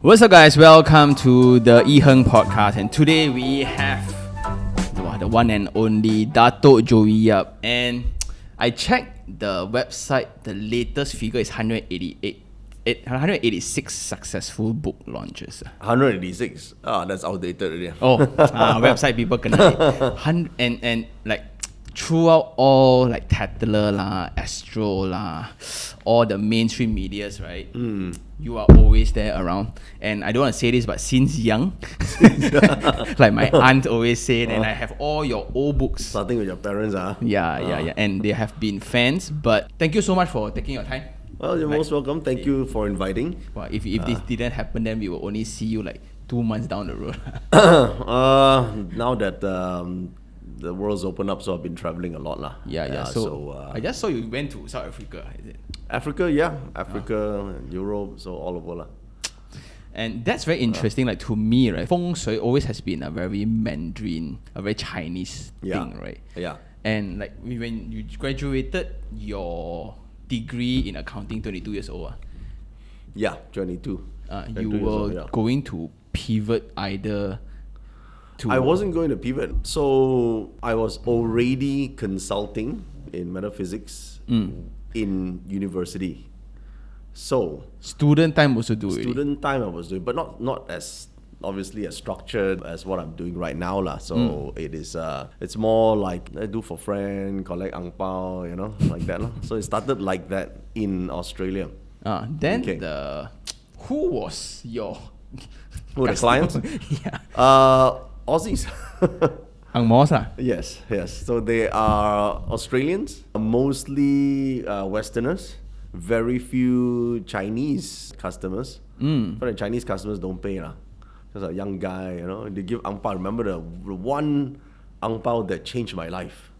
What's up, guys? Welcome to the iherng podcast, and today we have the one and only Dato Joey Yap. And I checked the website, the latest figure is 186 successful book launches. 186? That's outdated already. Website people can and like throughout all like Tatler lah, Astro lah, all the mainstream medias, right? You are always there around. And I don't want to say this, but since young, like my aunt always said, and I have all your old books. Starting with your parents, Yeah. And they have been fans. But thank you so much for taking your time. Well, you're most welcome. Thank you for inviting. Well, if this didn't happen, then we will only see you like 2 months down the road. Now that the world's opened up, so I've been traveling a lot. So I just saw you went to South Africa, is it? Africa, Europe, so all over. And that's very interesting. Like to me, right, Feng Shui always has been a very Mandarin, a very Chinese thing, right? Yeah. And like when you graduated your degree in accounting, 22 years old. Yeah, 22. You were going to pivot either to... I wasn't going to pivot. So I was already consulting in metaphysics in university. So student time also do it. Student time I was doing, but not as obviously as structured as what I'm doing right now lah. So it is it's more like I do for friend, collect ang pao, like that lah. So it started like that in Australia. Then who was your the clients? Yeah. Aussies. Ang Mohs lah. Yes. So they are Australians, mostly Westerners, very few Chinese customers. But the Chinese customers don't pay lah. Just a young guy, they give ang pao. Remember the one ang pao that changed my life?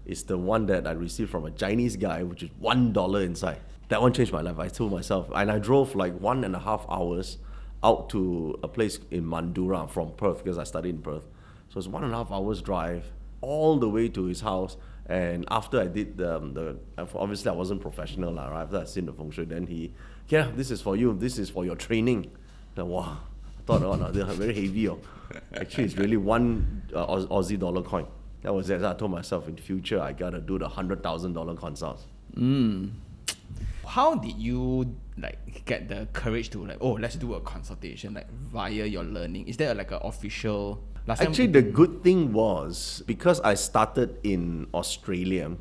It's the one that I received from a Chinese guy, which is $1 inside. That one changed my life. I told myself, and I drove like 1.5 hours out to a place in Mandurah from Perth because I studied in Perth. So it's 1.5 hours drive all the way to his house. And after I did the obviously I wasn't professional right? After I seen the feng shui, then this is for you. This is for your training. Then, wow, I thought, they're very heavy. Actually, it's really one Aussie dollar coin. That was it. So I told myself in future I gotta do the $100,000 consults. How did you get the courage to let's do a consultation via your learning? Is there like an official? Actually, the good thing was because I started in Australia,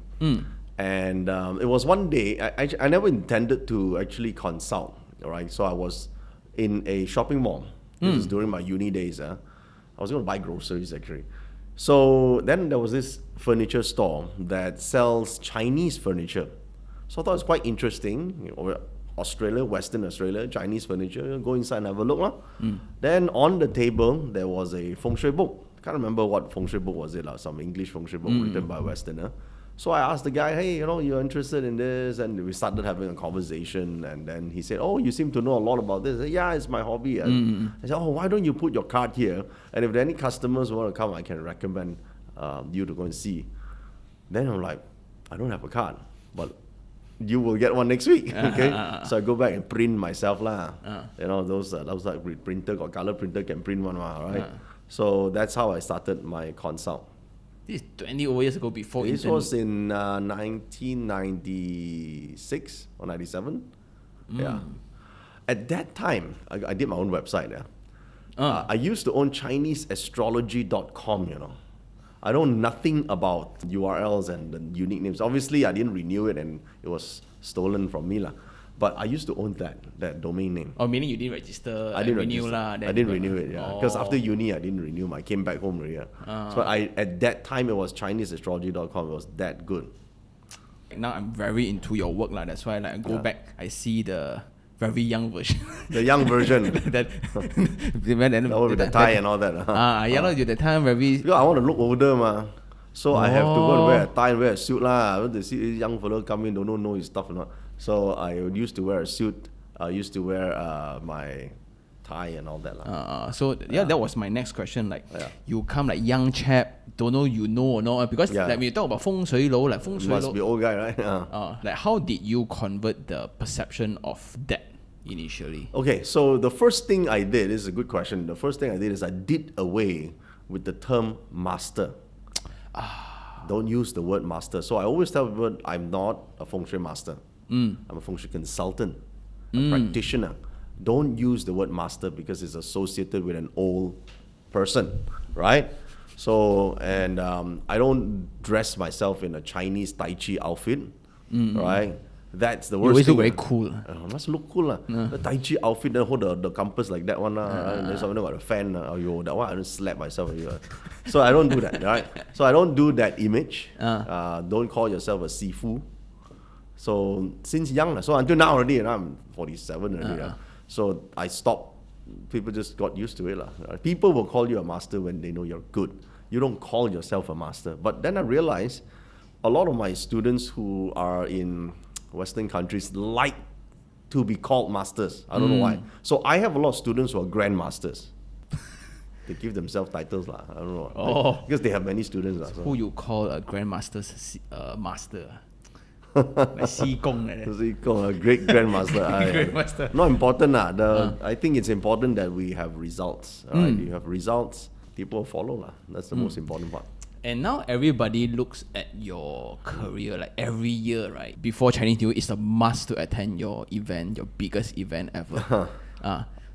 and it was one day I never intended to actually consult. All right, so I was in a shopping mall. This is during my uni days. I was going to buy groceries actually. So then there was this furniture store that sells Chinese furniture. So I thought it was quite interesting. Australia, Western Australia, Chinese furniture. Go inside and have a look. Then on the table, there was a feng shui book. Can't remember what feng shui book was it. Some English feng shui book written by a Westerner. So I asked the guy, hey, you're interested in this? And we started having a conversation. And then he said, oh, you seem to know a lot about this. I said, yeah, it's my hobby. I said, oh, why don't you put your card here? And if there are any customers who want to come, I can recommend you to go and see. Then I'm like, I don't have a card, but you will get one next week. Okay, so I go back and print myself lah. Those like printer, got color printer, can print one, right? So that's how I started my consult. This is 20 over years ago before this was in 1996 or 97. Yeah, at that time I did my own website. I used to own ChineseAstrology.com. I know nothing about URLs and the unique names. Obviously, I didn't renew it and it was stolen from me. But I used to own that domain name. Oh, meaning you didn't register? I didn't renew I didn't renew it, because after uni, I didn't renew. I came back home already. So at that time, it was ChineseAstrology.com. It was that good. Now I'm very into your work. That's why I go back, I see the very young version. The young version. With the tie and all that. The time very... Because I want to look older, ma. So I have to go and wear a tie and wear a suit lah. I want to see this young fellow come in, don't know his stuff or not. So I used to wear a suit. I used to wear my tie and all that lah. That was my next question. You come young chap, don't know or not, because when you talk about feng shui lo, must be old guy, right? How did you convert the perception of that initially? Okay, so the first thing I did, this is a good question. The first thing I did is I did away with the term master. Don't use the word master. So I always tell people I'm not a feng shui master. I'm a feng shui consultant, a practitioner. Don't use the word master because it's associated with an old person, right? So, and I don't dress myself in a Chinese Tai Chi outfit, right? That's the You worst always thing. look very cool. Must look cool. The Tai Chi outfit, then hold the compass like that one. And then someone got a fan. That one I don't slap myself. So I don't do that, right? So I don't do that image. Don't call yourself a sifu. So since young, so until now already, and I'm 47 already. So I stopped. People just got used to it. People will call you a master when they know you're good. You don't call yourself a master. But then I realized a lot of my students who are in Western countries like to be called masters. I don't know why. So I have a lot of students who are grandmasters. They give themselves titles. I don't know. Because they have many students. Who you call a grandmaster's master? Like Si Gong like that. Si Gong, a great grandmaster. Grandmaster. Not important. I think it's important that we have results. Right? You have results, people will follow. That's the most important part. And now everybody looks at your career like every year, right? Before Chinese New Year, it's a must to attend your event, your biggest event ever.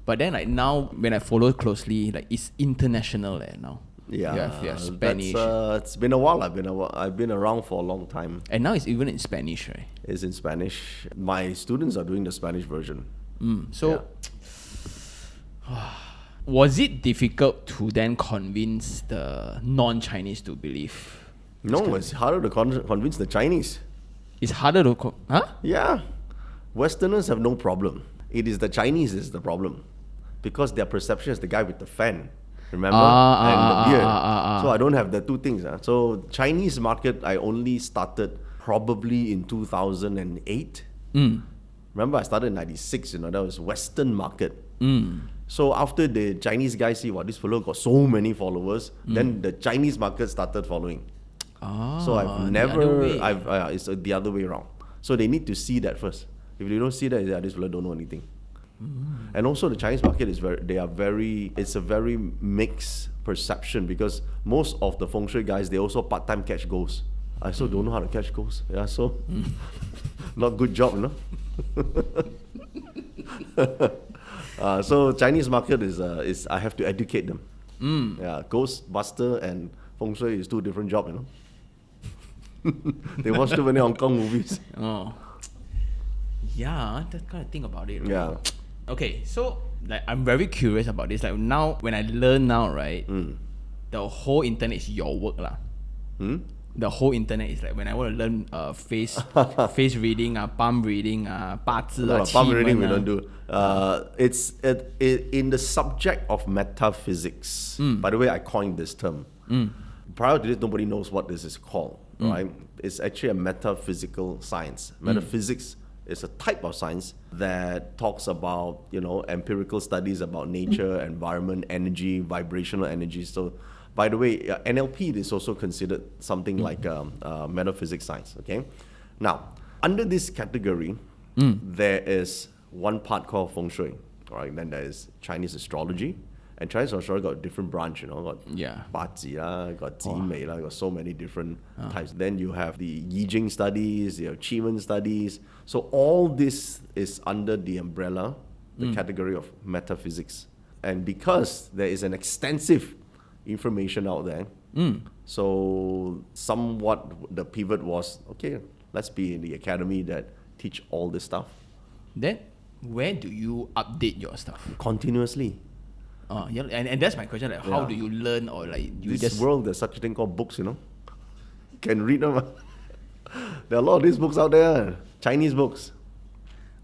But then like now, when I follow closely, like it's international now. Yeah, you have Spanish. It's been a while. I've been around for a long time. And now it's even in Spanish, right? It's in Spanish. My students are doing the Spanish version. Was it difficult to then convince the non-Chinese to believe? No, it's harder to convince the Chinese. It's harder to... Yeah. Westerners have no problem. It is the Chinese is the problem. Because their perception is the guy with the fan. Remember? And the beard. So I don't have the two things. So Chinese market, I only started probably in 2008. Remember, I started in 96. That was Western market. So after the Chinese guys see, this fellow got so many followers, then the Chinese market started following. So I've never, it's the other way around. So they need to see that first. If they don't see that, this fellow don't know anything. And also the Chinese market is it's a very mixed perception because most of the feng shui guys, they also part-time catch ghosts. I also don't know how to catch ghosts. Yeah, so not good job, so Chinese market is I have to educate them. Yeah, Ghostbuster and feng shui is two different jobs, They watch too many Hong Kong movies. Yeah, that kind of think about it, right? Yeah. Okay, so like I'm very curious about this. Like now, when I learn now, right, the whole internet is your work, lah. The whole internet is like when I want to learn face reading, palm reading, 八字 palm reading we don't do. It's in the subject of metaphysics. By the way, I coined this term. Prior to this, nobody knows what this is called, right? It's actually a metaphysical science. Metaphysics is a type of science that talks about, empirical studies about nature, environment, energy, vibrational energy. So, by the way, NLP is also considered something like metaphysics science, okay? Now, under this category, there is one part called feng shui, all right? Then there is Chinese astrology. And Chinese astrology got a different branch, got BaZi, got Jimei, got so many different types. Then you have the Yijing studies, you have Qigong studies. So all this is under the umbrella, the category of metaphysics. And because there is an extensive information out there, so somewhat the pivot was, okay, let's be in the academy that teach all this stuff. Then where do you update your stuff? Continuously. And that's my question. Like, how do you learn, or like you this world? There's such a thing called books. Can read them. There are a lot of these books out there. Chinese books.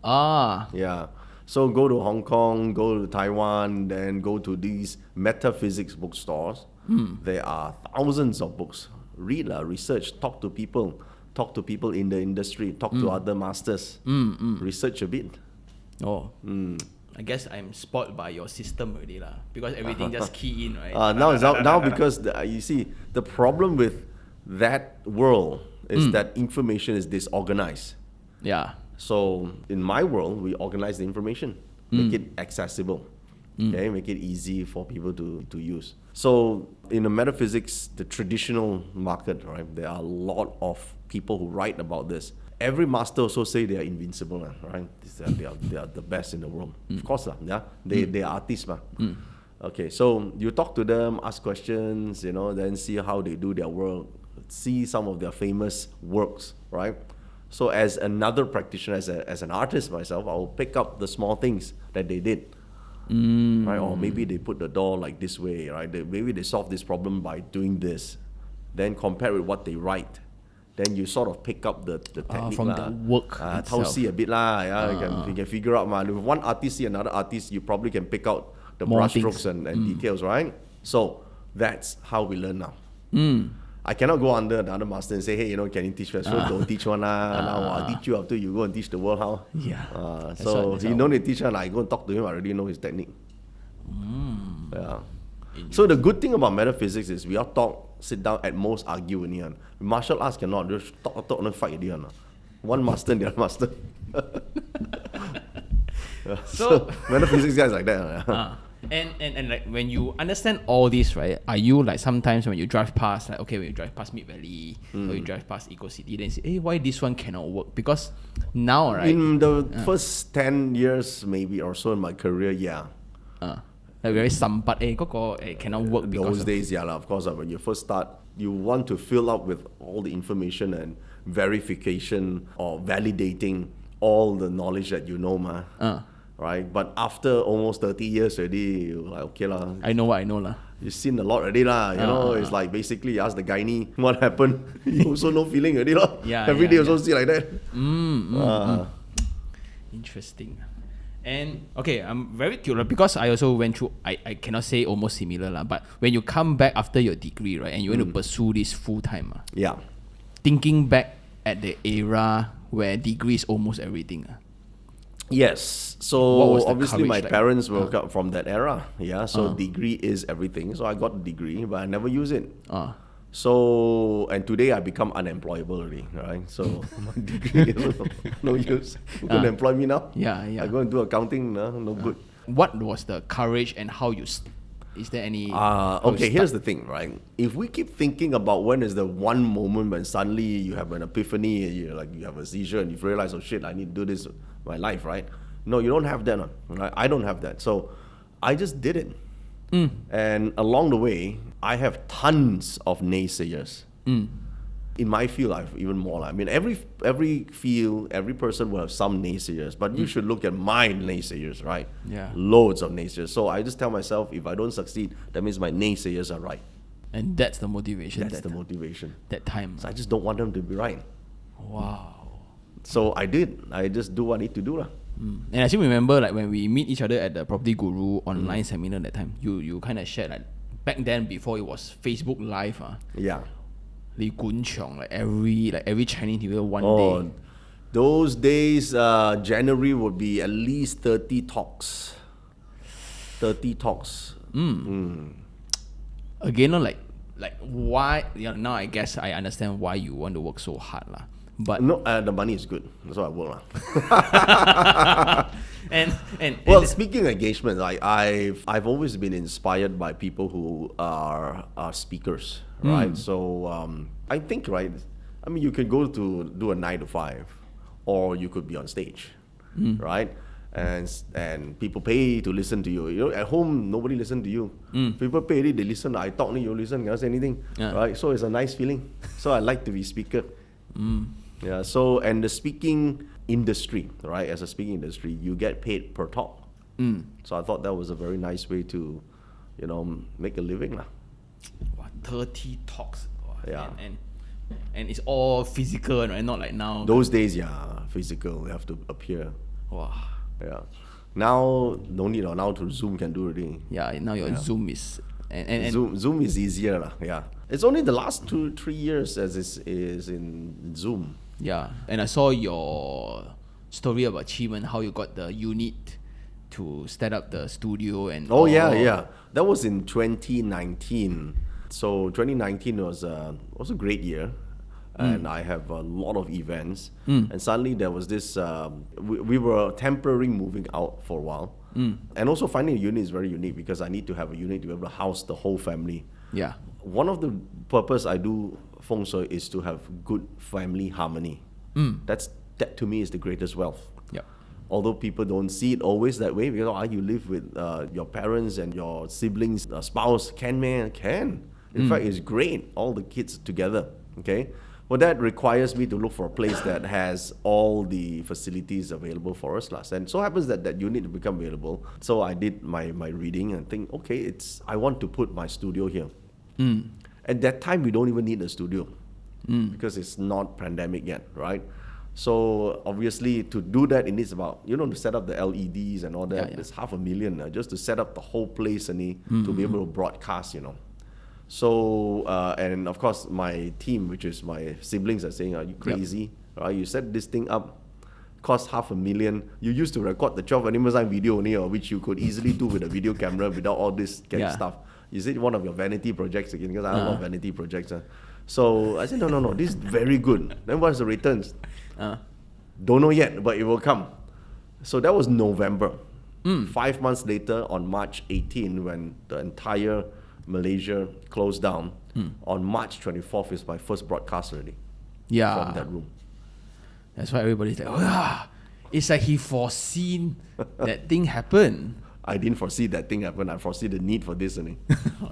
Yeah. So go to Hong Kong, go to Taiwan, then go to these metaphysics bookstores. There are thousands of books. Read, research, talk to people in the industry, talk to other masters, research a bit. I guess I'm spoiled by your system already, because everything just key in, right? Now because you see, the problem with that world is that information is disorganized. Yeah. So in my world, we organize the information, make it accessible, okay, make it easy for people to use. So in the metaphysics, the traditional market, right, there are a lot of people who write about this. Every master also say they are invincible, right? They are the best in the world. Of course, yeah. They are artists, Okay, so you talk to them, ask questions, then see how they do their work, see some of their famous works, right? So as another practitioner, as an artist myself, I will pick up the small things that they did, right? Or maybe they put the door like this way, right? Maybe they solve this problem by doing this. Then compare with what they write. Then you sort of pick up the technique from the work itself. See a bit you can figure out. If one artist see another artist, you probably can pick out the More brush things. strokes and details, right? So that's how we learn now. I cannot go under another master and say, hey, can you teach me? So don't teach one. Now I'll teach you after you go and teach the world how. Yeah. So you don't need to teach one. I go and talk to him. I already know his technique. Yeah. So the good thing about metaphysics is we all talk, sit down, at most argue in here. Martial arts cannot just talk and fight in here. One master and the other master. So metaphysics guys like that. And like when you understand all this, right? Are you like sometimes when you drive past, like when you drive past Mid Valley or you drive past Eco City, then you say, hey, why this one cannot work? Because now, right? In the first 10 years maybe or so in my career, yeah. Like very sampat, cannot work because those days, of course. When you first start, you want to fill up with all the information and verification or validating all the knowledge that you know, right? But after almost 30 years already, you're like, okay lah. I know what I know lah. You've seen a lot already lah. It's like basically you ask the gynae what happened. You also no feeling already lah. Every day also see like that. Interesting. And okay, I'm very curious because I also went through, I cannot say almost similar lah, but when you come back after your degree, right, and you want to pursue this full time, thinking back at the era where degree is almost everything. Yes. What So was the obviously my courage like? parents were from that era. Yeah. So degree is everything. So I got a degree, but I never use it. So, and today I become unemployable already, right? So my degree is no use. You going to employ me now? Yeah. I go and do accounting, no good. What was the courage and how you? Is there any? Okay, here's the thing, right? If we keep thinking about when is the one moment when suddenly you have an epiphany, and you have a seizure, and you realize, oh shit, I need to do this with my life, right? No, you don't have that, right? I don't have that. So I just did it. And along the way, I have tons of naysayers. In my field, I have even more. I mean, every field, every person will have some naysayers, but you should look at my naysayers, right? Yeah. Loads of naysayers. So I just tell myself, if I don't succeed, that means my naysayers are right. And that's the motivation. That's the motivation. That time. So I just don't want them to be right. Wow. So I did. I just do what I need to do lah. And I still remember like when we meet each other at the Property Guru online seminar that time, you kind of shared like back then before it was Facebook Live, Yeah. Li Kun Chong, like every Chinese New Year one day. Those days, January would be at least 30 talks. 30 talks. Again, like why? Now I guess I understand why you want to work so hard lah. But No, the money is good. That's why I work lah. and Speaking of engagement, I've always been inspired by people who are speakers, right? So I think, right, I mean, you can go to do a 9 to 5, or you could be on stage, right? And people pay to listen to you. You know, at home nobody listen to you. People pay, they listen. I talk, you listen, cannot say anything, right? So it's a nice feeling. So I like to be speaker. Yeah. So and the speaking industry, right? As a speaking industry, you get paid per talk. So I thought that was a very nice way to, make a living lah. 30 talks. Yeah. And it's all physical, right? Not like now. Those days, physical. You have to appear. Wow. Yeah. Now no need. Now through Zoom can do already. Yeah. Now your Zoom is and Zoom is easier lah. Yeah. It's only the last 2-3 years as is in Zoom. Yeah. And I saw your story about achievement, how you got the unit to set up the studio and yeah. That was in 2019. So 2019 was a great year. and I have a lot of events. And suddenly there was this, we were temporarily moving out for a while. And also finding a unit is very unique because I need to have a unit to be able to house the whole family. Yeah. One of the purpose I do feng shui is to have good family harmony. That to me is the greatest wealth. Yep. Although people don't see it always that way, because you live with your parents and your siblings, spouse, can. In fact, it's great, all the kids together, okay? Well, that requires me to look for a place that has all the facilities available for us. And so happens that that unit become available. So I did my reading and think, okay, I want to put my studio here. At that time, we don't even need a studio because it's not pandemic yet, right? So obviously to do that, it needs about, to set up the LEDs and all that. It's $500,000 just to set up the whole place and to be able to broadcast, So, and of course my team, which is my siblings, are saying, are you crazy? Right? You set this thing up, cost $500,000. You used to record the 12 animal sign video only, which you could easily do with a video camera without all this kind of stuff. Is it one of your vanity projects again? Because I have a lot of vanity projects. So I said, no, this is very good. Then what's the returns? Don't know yet, but it will come. So that was November. 5 months later, on March 18, when the entire Malaysia closed down, on March 24th is my first broadcast already. From that room. That's why everybody's like, it's like he foreseen that thing happen. I didn't foresee that thing happen. I foresee the need for this.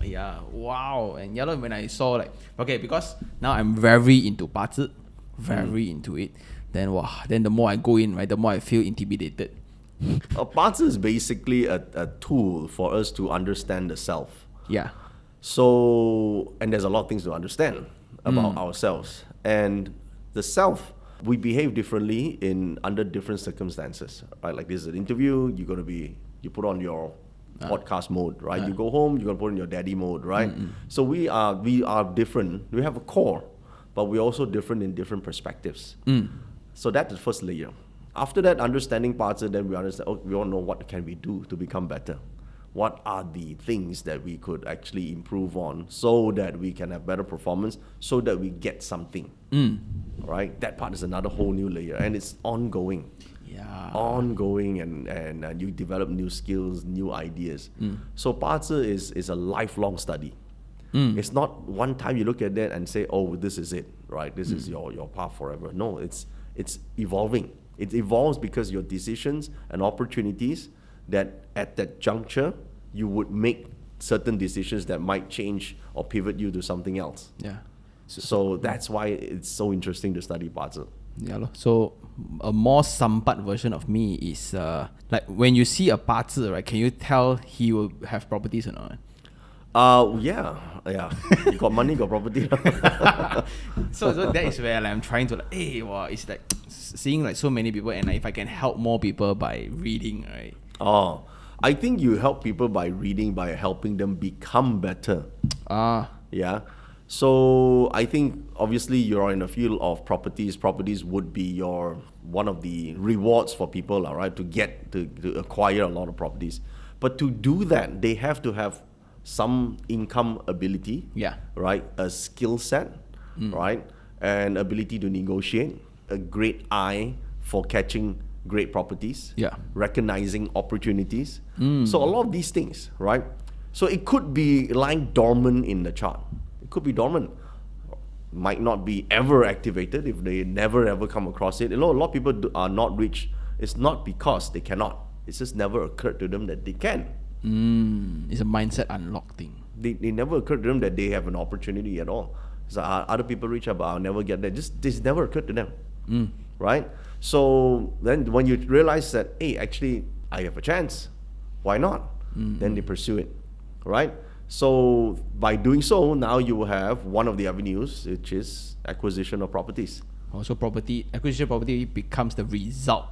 Yeah, wow. And when I saw because now I'm very into BaZi, very into it. Then the more I go in, right, the more I feel intimidated. BaZi is basically a tool for us to understand the self. Yeah. So, and there's a lot of things to understand about ourselves. And the self, we behave differently under different circumstances, right? Like this is an interview, you put on your podcast mode, right? You go home, you're gonna put in your daddy mode, right? So we are different. We have a core, but we're also different in different perspectives. So that's the first layer. After that, understanding parts, then we understand, we all know what can we do to become better. What are the things that we could actually improve on so that we can have better performance, so that we get something, right? That part is another whole new layer, and it's ongoing. Ongoing, and you develop new skills, new ideas. So BaZi is a lifelong study. It's not one time you look at that and say, oh, this is it, right? This is your path forever. No, it's evolving. It evolves because your decisions and opportunities that at that juncture you would make certain decisions that might change or pivot you to something else. Yeah. So that's why it's so interesting to study BaZi. Yeah. So a more sampat version of me is like when you see a BaZi, right? Can you tell he will have properties or not? Yeah. You got money, got property. so that is where I'm trying to it's like seeing like so many people, and if I can help more people by reading, right? Oh, I think you help people by reading, by helping them become better. Yeah. So I think obviously you're in a field of properties. Properties would be one of the rewards for people, right? To acquire a lot of properties. But to do that, they have to have some income ability, right? A skill set, right? An ability to negotiate, a great eye for catching great properties, recognizing opportunities. So a lot of these things, right? So it could be lying dormant in the chart. It could be dormant. Might not be ever activated if they never ever come across it. A lot of people are not rich. It's not because they cannot. It's just never occurred to them that they can. It's a mindset unlock thing. They never occurred to them that they have an opportunity at all. So other people reach out, but I'll never get there. This never occurred to them, right? So then when you realize that, hey, actually, I have a chance. Why not? Then they pursue it, right? So by doing so, now you will have one of the avenues, which is acquisition of properties. Also, acquisition of property becomes the result.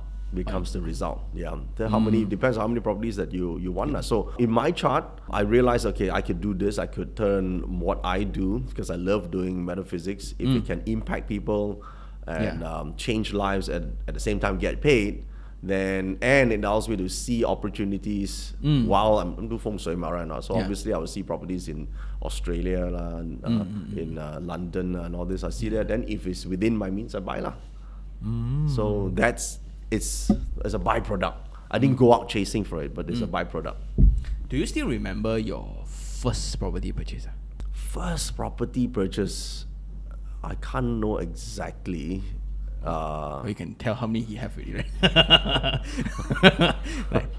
Yeah. Depends how many properties that you want. So in my chart, I realized, okay, I could do this. I could turn what I do, because I love doing metaphysics. If it can impact people and change lives, at the same time get paid, And it allows me to see opportunities while I'm doing feng shui right now. So obviously I will see properties in Australia in London and all this. I see that. Then if it's within my means, I buy lah. So it's a byproduct. I didn't go out chasing for it, but it's a byproduct. Do you still remember your first property purchase? First property purchase, I can't know exactly. You can tell how many he have already, right?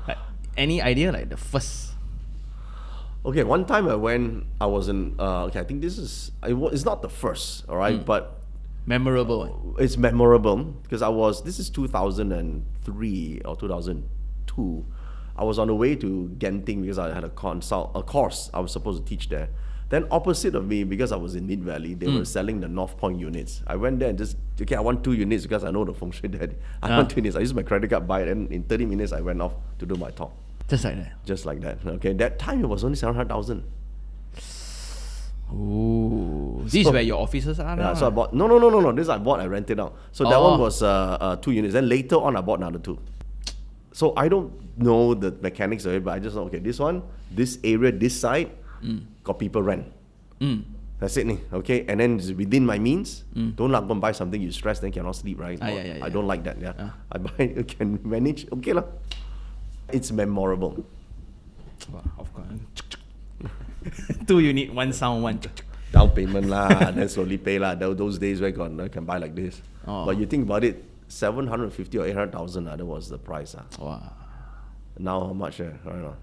like any idea, like the first? Okay, one time I was in, I think it's not the first, all right, but memorable. It's memorable because this is 2003 or 2002. I was on the way to Genting because I had a course I was supposed to teach there. Then opposite of me, because I was in Mid Valley, they were selling the North Point units. I went there and I want 2 units because I know the feng shui there. I want 2 units. I used my credit card, buy it, and in 30 minutes I went off to do my talk. Just like that? Just like that. Okay, that time it was only 700,000. Ooh. This is where your offices are now? Yeah, so I bought, no. This I rented out. So that one was 2 units. Then later on I bought another 2. So I don't know the mechanics of it, but I just know, okay, this one, this area, this side, got people rent. That's it, okay? And then it's within my means. Don't go and buy something you stress, then cannot sleep, right? I don't like that, I buy, can manage, okay lah. It's memorable. Wow, of course. 2 unit, 1 sound, 1. Down payment lah, then slowly pay lah. Those days where I can buy like this. But you think about it, 750 or 800,000, that was the price. Wow. Now how much? Right now?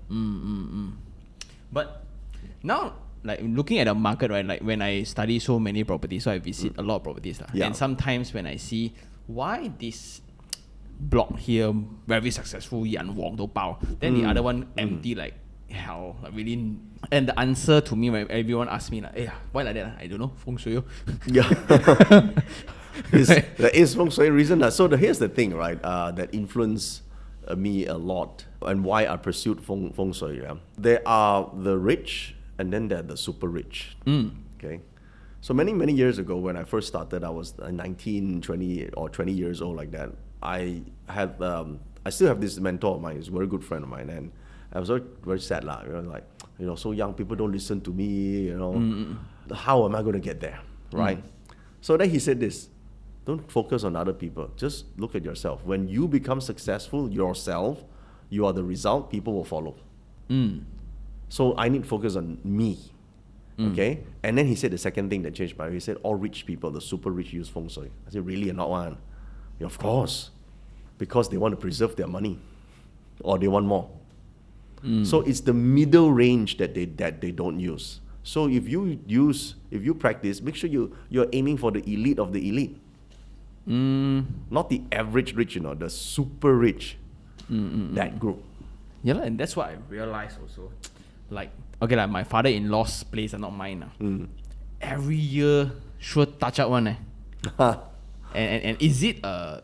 But now, like looking at the market, right? Like when I study so many properties, so I visit a lot of properties, and sometimes when I see why this block here very successful, Yan Wong Do Bao, then the other one empty like hell, like really. And the answer to me when everyone asks me like, why like that? I don't know, feng shui. Yeah. There is feng shui reason. So here's the thing, right? That influenced me a lot and why I pursued feng shui. Yeah? There are the rich and then there are the super rich. Okay. So many years ago when I first started, I was 19, 20 or 20 years old like that. I still have this mentor of mine, he's a very good friend of mine, and I was very, very sad lah. So young people don't listen to me, how am I going to get there, right? So then he said this, don't focus on other people, just look at yourself. When you become successful yourself, you are the result, people will follow. So I need to focus on me, okay? And then he said the second thing that changed my life, he said all rich people, the super rich, use feng shui. I said, really, not one? Yeah, of course, because they want to preserve their money or they want more. So it's the middle range that they don't use. So if you practice, make sure you're aiming for the elite of the elite. Not the average rich, the super rich, that group. Yeah, and that's what I realized also. Like, okay, like my father-in-law's place are not mine. Every year, sure touch up one. And is it a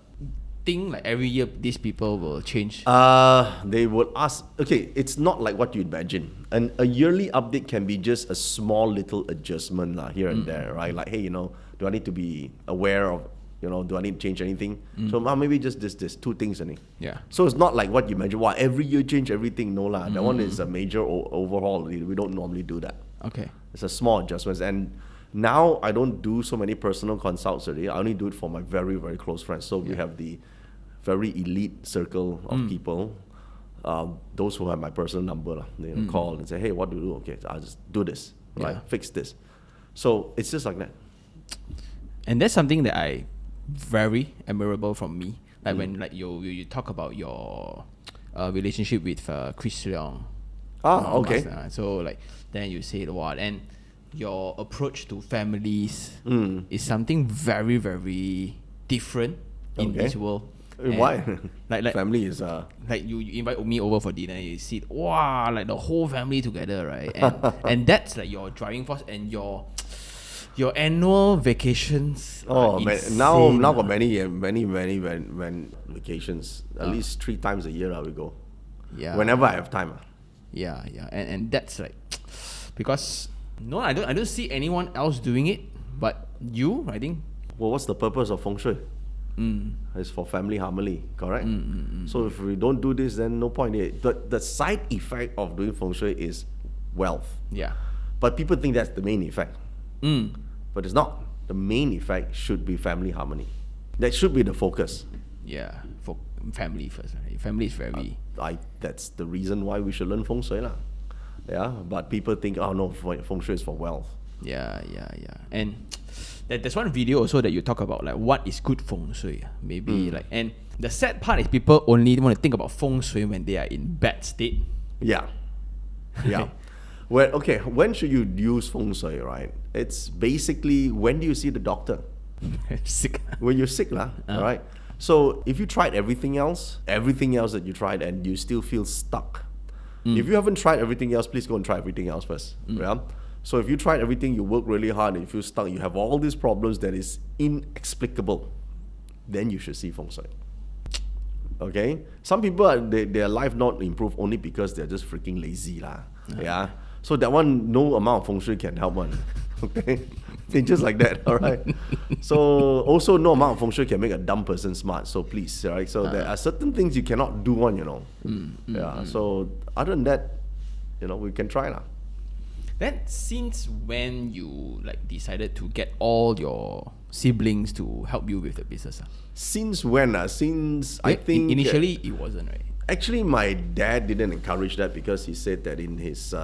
thing like every year these people will change? They would ask. Okay, it's not like what you imagine. And a yearly update can be just a small little adjustment here and there, right? Like, hey, do I need to be aware of, do I need to change anything? So maybe just this 2 things only. Yeah. So it's not like what you imagine. Wow, every year change everything. No lah. That one is a major overhaul. We don't normally do that. Okay. It's a small adjustments. And now I don't do so many personal consults already. I only do it for my very, very close friends. So we have the very elite circle of people. Those who have my personal number, they call and say, hey, what do you do? Okay, so I'll just do this, right? Fix this. So it's just like that. And that's something that I very admirable from me. Like when you talk about your relationship with Chris Leong. Okay. So like then you say what, and your approach to families is something very, very different in this world. Why? Like family is like you invite me over for dinner, you see like the whole family together, right? And that's like your driving force and your annual vacations. Now got many vacations. At least 3 times a year I will go. Yeah. Whenever I have time. Yeah. And that's like because I don't see anyone else doing it but you, I think. Well, what's the purpose of feng shui? It's for family harmony, correct? So if we don't do this, then no point. The side effect of doing feng shui is wealth. Yeah. But people think that's the main effect. But it's not. The main effect should be family harmony. That should be the focus. Yeah. For family first. Right? Family is very... That's the reason why we should learn feng shui. Yeah, but people think, oh no, feng shui is for wealth. Yeah. And there's one video also that you talk about, like what is good feng shui. Maybe like, and the sad part is people only want to think about feng shui when they are in bad state. Yeah. Well, okay, when should you use feng shui, right? It's basically, when do you see the doctor? Sick. When you're sick, right? So if you tried everything else that you tried and you still feel stuck, if you haven't tried everything else, please go and try everything else first. Yeah. So if you tried everything, you work really hard, and you feel stuck, you have all these problems that is inexplicable, then you should see feng shui. Okay? Some people, their life not improve only because they're just freaking lazy. Yeah. So that one, no amount of feng shui can help one. Okay? It's just like that, all right? So also no amount of feng shui can make a dumb person smart. So please, right? So there are certain things you cannot do on, So other than that, we can try. Then since when you like decided to get all your siblings to help you with the business? Since when? Since I think... Initially it wasn't, right? Actually, my dad didn't encourage that because he said that in his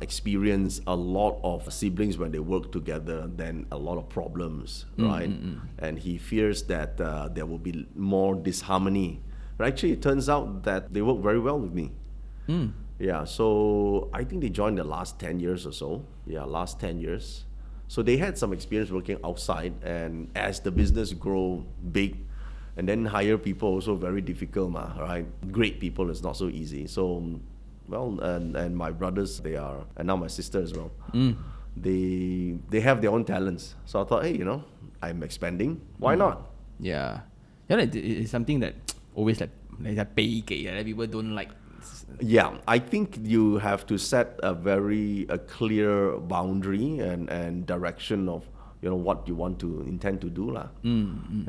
experience, a lot of siblings, when they work together, then a lot of problems, right? And he fears that there will be more disharmony. But actually, it turns out that they work very well with me. Yeah, so I think they joined the last 10 years or so. Yeah, last 10 years. So they had some experience working outside, and as the business grow big, and then hire people also very difficult, right? Great people is not so easy. So, well, and my brothers, they are, and now my sister as well. They have their own talents. So I thought, hey, I'm expanding. Why not? Yeah, it's something that always like that people don't like. Yeah, I think you have to set a clear boundary and direction of what you want to intend to do.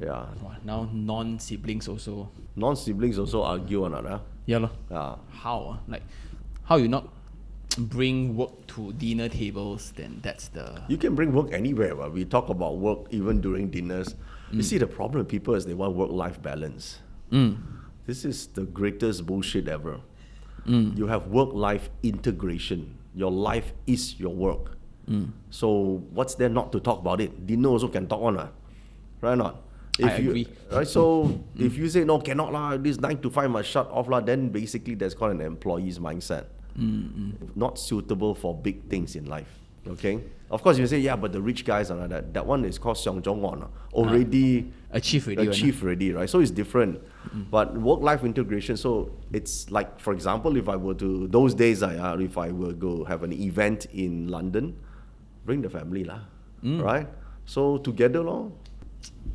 Yeah. Now non-siblings also argue on it. Yeah. How? Like, how you not bring work to dinner tables, then that's the... You can bring work anywhere. We talk about work even during dinners. You see, the problem with people is they want work-life balance. This is the greatest bullshit ever. You have work-life integration. Your life is your work. So what's there not to talk about it? Dinner also can talk on, right or not? I agree. Right, so if you say no, cannot lah, this 9 to 5 must shut off lah, then basically that's called an employee's mindset. Not suitable for big things in life. Okay. Of course, you say but the rich guys are like that one is called Xiong Zhong Wan, already achieved already, right? So it's different. But work-life integration, so it's like, for example, if I were to those days, if I were go have an event in London, bring the family right? So together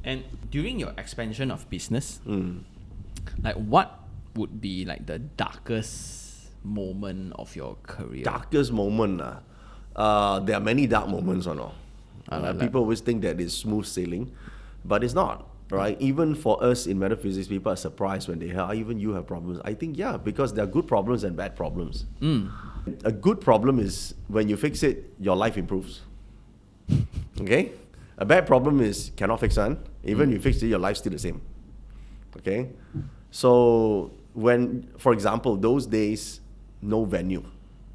And during your expansion of business, like what would be like the darkest moment of your career? Darkest moment, there are many dark moments, people always think that it's smooth sailing, but it's not. Right? Even for us in metaphysics, people are surprised when they hear, even you have problems. I think, because there are good problems and bad problems. A good problem is when you fix it, your life improves. Okay? A bad problem is cannot fix it. Even you fix it, your life's still the same. Okay? So when, for example, those days, no venue,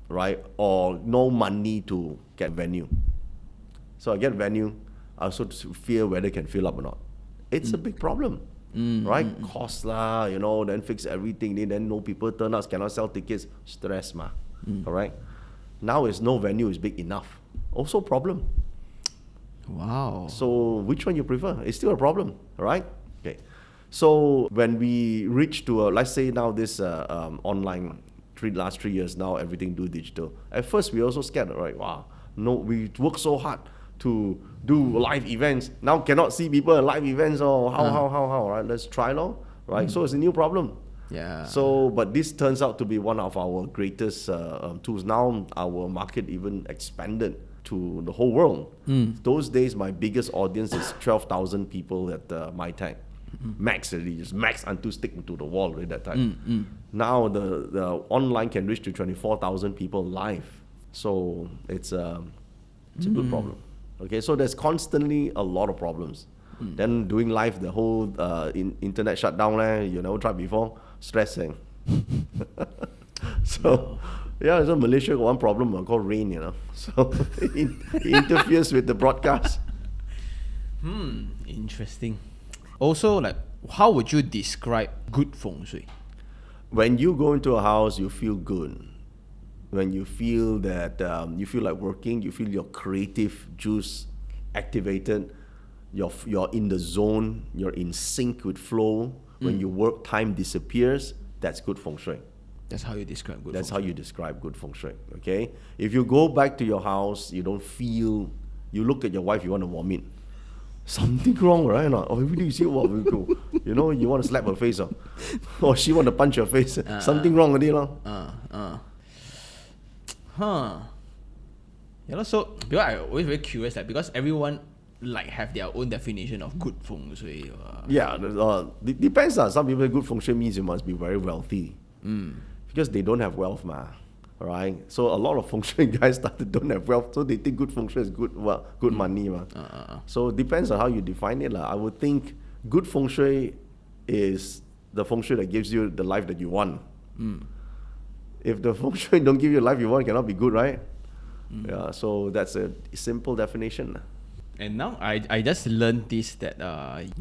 right? Or no money to get venue. So I get venue, I also fear whether it can fill up or not. It's a big problem, right? Cost then fix everything, then no people turn up, cannot sell tickets, stress all right? Now it's no venue is big enough. Also problem. Wow. So which one you prefer? It's still a problem, right? Okay. So when we reach to, let's say now this online, last 3 years now, everything do digital. At first we also scared, right? Wow, no, we work so hard to do live events. Now cannot see people at live events or how, right? Let's try right? So it's a new problem. Yeah. So, but this turns out to be one of our greatest tools. Now our market even expanded to the whole world. Those days, my biggest audience is 12,000 people at my tag. Max already, just max until sticking to the wall already that time. Now the online can reach to 24,000 people live. So it's a good problem. Okay, so there's constantly a lot of problems. Then doing live, the whole internet shutdown, you never tried before, stressing. So, so Malaysia got one problem called rain, So it interferes with the broadcast. Interesting. Also, like, how would you describe good feng shui? When you go into a house, you feel good. When you feel that you feel like working, you feel your creative juice activated, you're in the zone, you're in sync with flow. When you work, time disappears. That's good feng shui. That's how you describe good That's feng how you describe good feng shui. Okay? If you go back to your house, you don't feel, you look at your wife, you want to vomit. Something wrong, right? Or every day you see, we go. You want to slap her face, or she want to punch your face. Something wrong with it, Yeah, so because I always very curious, like, because everyone like have their own definition of good feng shui. Yeah, depends. Some people good feng shui means you must be very wealthy, because they don't have wealth, right? So a lot of feng shui guys don't have wealth, so they think good feng shui is good money, So it depends on how you define it, I would think good feng shui is the feng shui that gives you the life that you want. If the feng shui don't give you the life you want, it cannot be good, right? Yeah, so that's a simple definition. And now I just learned this, that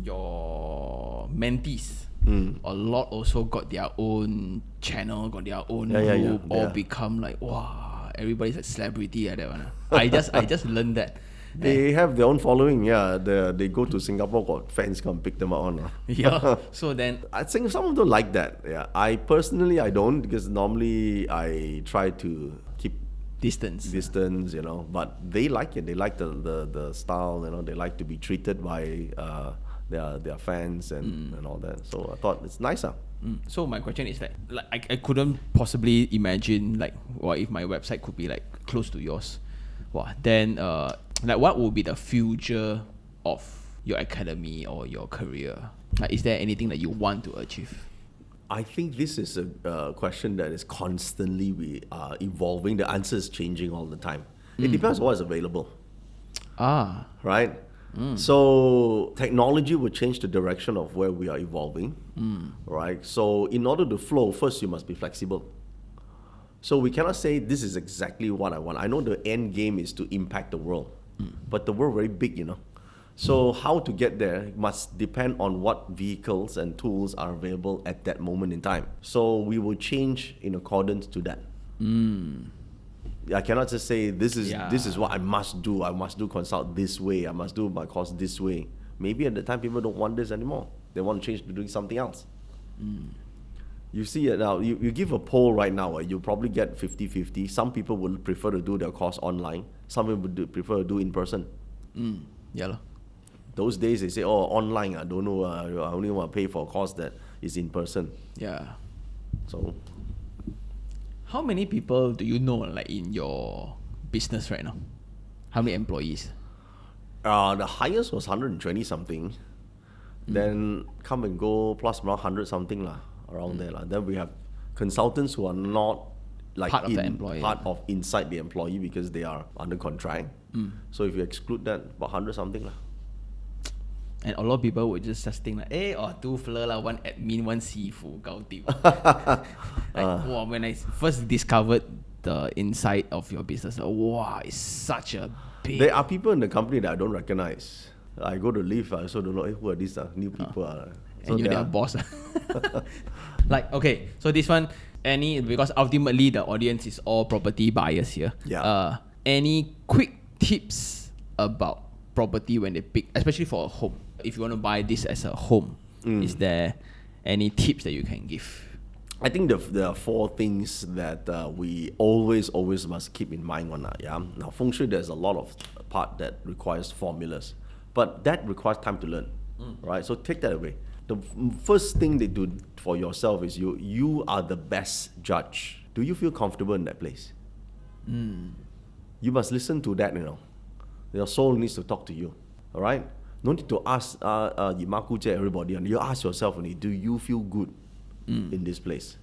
your mentees, a lot also got their own channel, got their own group, or become like, wow, everybody's a celebrity like that one. I just learned that. They have their own following, They go to Singapore, got fans come pick them up on. Yeah. So then I think some of them like that. Yeah. I personally don't, because normally I try to keep distance, but they like it. They like the style, they like to be treated by their fans and all that. So I thought it's nicer. So my question is like I couldn't possibly imagine if my website could be like close to yours. Then what would be the future of your academy or your career? Is there anything that you want to achieve? I think this is a question that is constantly evolving. The answer is changing all the time. It depends on what is available. Right? So technology will change the direction of where we are evolving. Right? So in order to flow, first you must be flexible. So we cannot say this is exactly what I want. I know the end game is to impact the world. But the world very big, So how to get there must depend on what vehicles and tools are available at that moment in time. So we will change in accordance to that. I cannot just say this is what I must do. I must do consult this way. I must do my course this way. Maybe at the time people don't want this anymore. They want to change to doing something else. You see it now. You give a poll right now, you probably get 50-50. Some people would prefer to do their course online. Some people would prefer to do in person. Yeah. Those days they say, online, I don't know, I only want to pay for a course that is in person. Yeah. So, how many people do you know in your business right now? How many employees? The highest was 120 something. Then come and go, plus around 100 something around there. Then we have consultants who are not part of the employee. Part of inside the employee because they are under contract. So if you exclude that, about 100 something. And a lot of people would just think two fella one admin, one sifu, gao tip. When I first discovered the inside of your business, it's such a big... There are people in the company that I don't recognize. I go to leave, I also don't know who are these new people. So and you're their boss. Okay, so this one, because ultimately the audience is all property buyers here. Yeah. Any quick tips about property when they pick, especially for a home? If you want to buy this as a home, is there any tips that you can give? I think there are 4 things that we always must keep in mind. Now, feng shui, there's a lot of part that requires formulas, but that requires time to learn, right? So take that away. The first thing they do for yourself is you are the best judge. Do you feel comfortable in that place? You must listen to that, Your soul needs to talk to you, all right? No need to ask everybody. And you ask yourself, do you feel good in this place?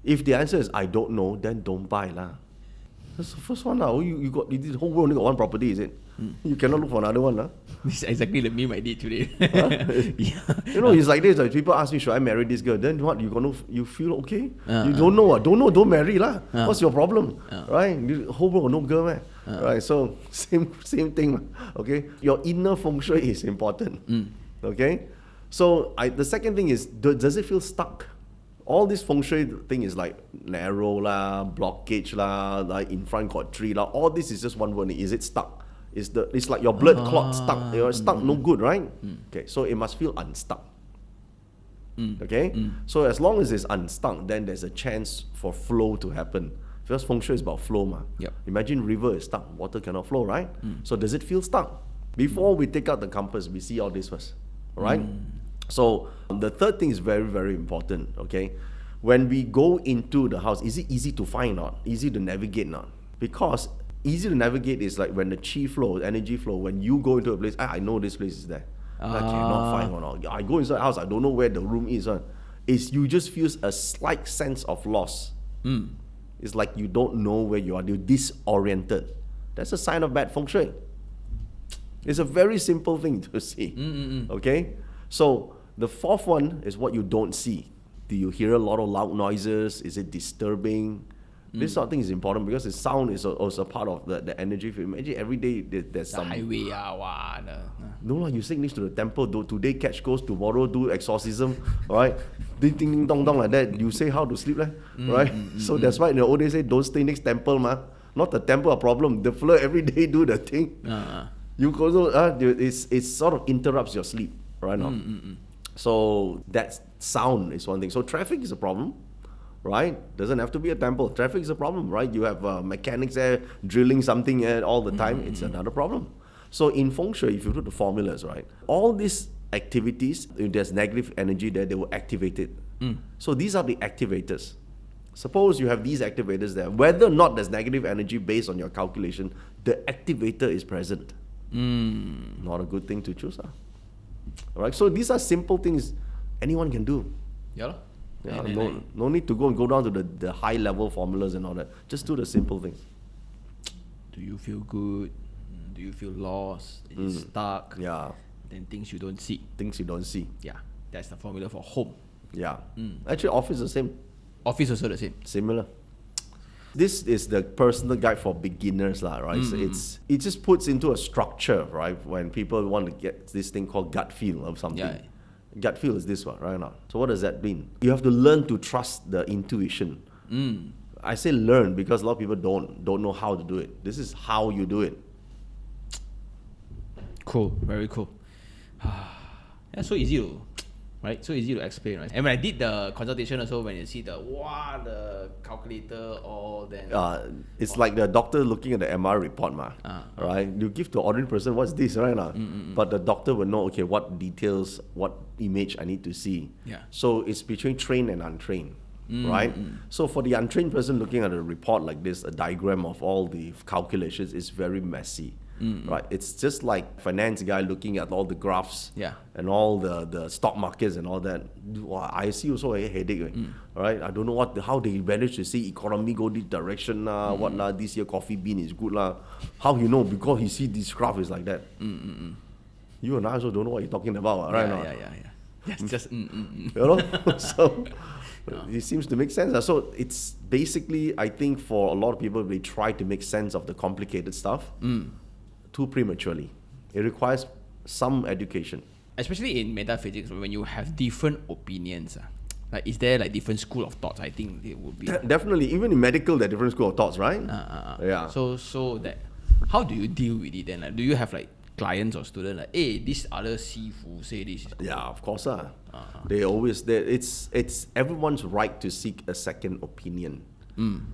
If the answer is I don't know, then don't buy lah. That's the first one now. You got the whole world only got one property, is it? You cannot look for another one lah. This is exactly the meme I did today. Yeah. It's like this. Like people ask me, should I marry this girl? Then what? You feel okay? You don't know. Don't know. Don't marry lah. What's your problem? Right? The whole world no girl, man. Right? So same thing. Okay. Your inner feng shui is important. Okay. So the second thing is, does it feel stuck? All this feng shui thing is like narrow lah, blockage lah, like in front got tree lah. All this is just one word. Is it stuck? It's like your blood clot stuck. You're stuck, no good, right? Okay, so it must feel unstuck. Okay, so as long as it's unstuck, then there's a chance for flow to happen. Because feng shui is about flow, ma. Yep. Imagine river is stuck, water cannot flow, right? So does it feel stuck? Before we take out the compass, we see all this first, right? So the third thing is very, very important. Okay, when we go into the house, is it easy to find or not? Easy to navigate or not? Because easy to navigate is like when the chi flow, energy flow, when you go into a place, I know this place is there. I cannot find or not. I go inside the house, I don't know where the room is. You just feel a slight sense of loss. It's like you don't know where you are. You're disoriented. That's a sign of bad feng shui. It's a very simple thing to see. Okay? So the fourth one is what you don't see. Do you hear a lot of loud noises? Is it disturbing? This sort of thing is important because the sound is also part of the energy field. Imagine every day there's some highway No lah, you sit next to the temple. Today catch ghost, tomorrow do exorcism, right? Ding ding ding dong dong like that. You say how to sleep, right? So that's why in the old days say don't stay next temple, ma. Not the temple a problem. The floor every day do the thing. You also it sort of interrupts your sleep, right? So that sound is one thing. So traffic is a problem. Right? Doesn't have to be a temple. Traffic is a problem, right? You have mechanics there drilling something all the time. It's another problem. So in feng shui, if you do the formulas, right, all these activities, if there's negative energy there, they will activate it. So these are the activators. Suppose you have these activators there. Whether or not there's negative energy based on your calculation, the activator is present. Not a good thing to choose. All right? So these are simple things anyone can do. Yeah. Yeah, no need to go down to the high level formulas and all that. Just do the simple things. Do you feel good? Do you feel lost? Is it stuck? Yeah. Then things you don't see. Things you don't see. Yeah. That's the formula for home. Yeah. Actually, office is the same. Office also the same. Similar. This is the personal guide for beginners, right? So it just puts into a structure, right? When people want to get this thing called gut feel of something. Yeah. Gut feel is this one, right now. So what does that mean? You have to learn to trust the intuition. I say learn because a lot of people don't know how to do it. This is how you do it. Cool, very cool. That's so easy to, right? So easy to explain, right? And when I did the consultation also, when you see the calculator, all then it's like the doctor looking at the MR report, right? You give to the ordinary person, what's this, right now? But the doctor will know, okay, what details, what image I need to see. Yeah. So it's between trained and untrained, right? So for the untrained person looking at a report like this, a diagram of all the calculations is very messy. Right, it's just like finance guy looking at all the graphs, and all the stock markets and all that. I see also a headache, right? I don't know how they manage to see economy go this direction this year coffee bean is good How you know? Because he see this graph is like that. You and I also don't know what you're talking about, right? Yeah. Just You know, so. It seems to make sense. So it's basically, I think for a lot of people, they try to make sense of the complicated stuff too prematurely. It requires some education. Especially in metaphysics, when you have different opinions. Like, is there like different school of thoughts? I think it would be. Definitely. Even in medical, there are different school of thoughts, right? Yeah. So that, how do you deal with it then? Like, do you have like clients or students like, hey, this other sifu say this is cool? Yeah, of course. They always, it's everyone's right to seek a second opinion.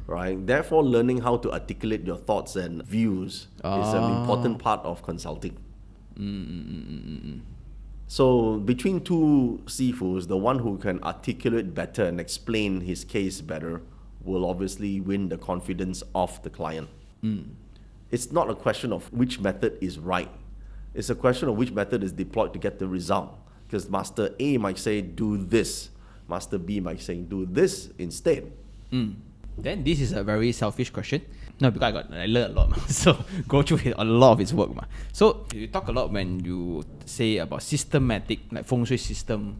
Right? Therefore, learning how to articulate your thoughts and views is an important part of consulting. So between two sifus, the one who can articulate better and explain his case better will obviously win the confidence of the client. It's not a question of which method is right. It's a question of which method is deployed to get the result. Because Master A might say, do this. Master B might say, do this instead. Then this is a very selfish question. No, because I learned a lot, so go through a lot of his work. So you talk a lot when you say about systematic, like feng shui system.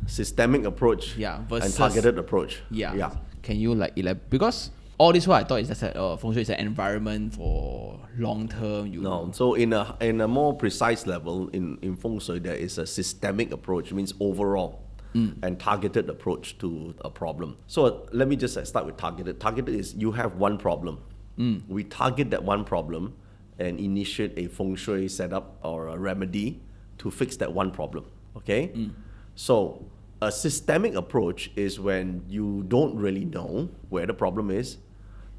Systemic approach versus, and targeted approach. Can you like elaborate? Because all this what I thought is that feng shui is an environment for long term. No, so in a more precise level, in feng shui there is a systemic approach, means overall. And targeted approach to a problem. So let me just start with targeted. Targeted is you have one problem. We target that one problem and initiate a feng shui setup or a remedy to fix that one problem. Okay? So a systemic approach is when you don't really know where the problem is,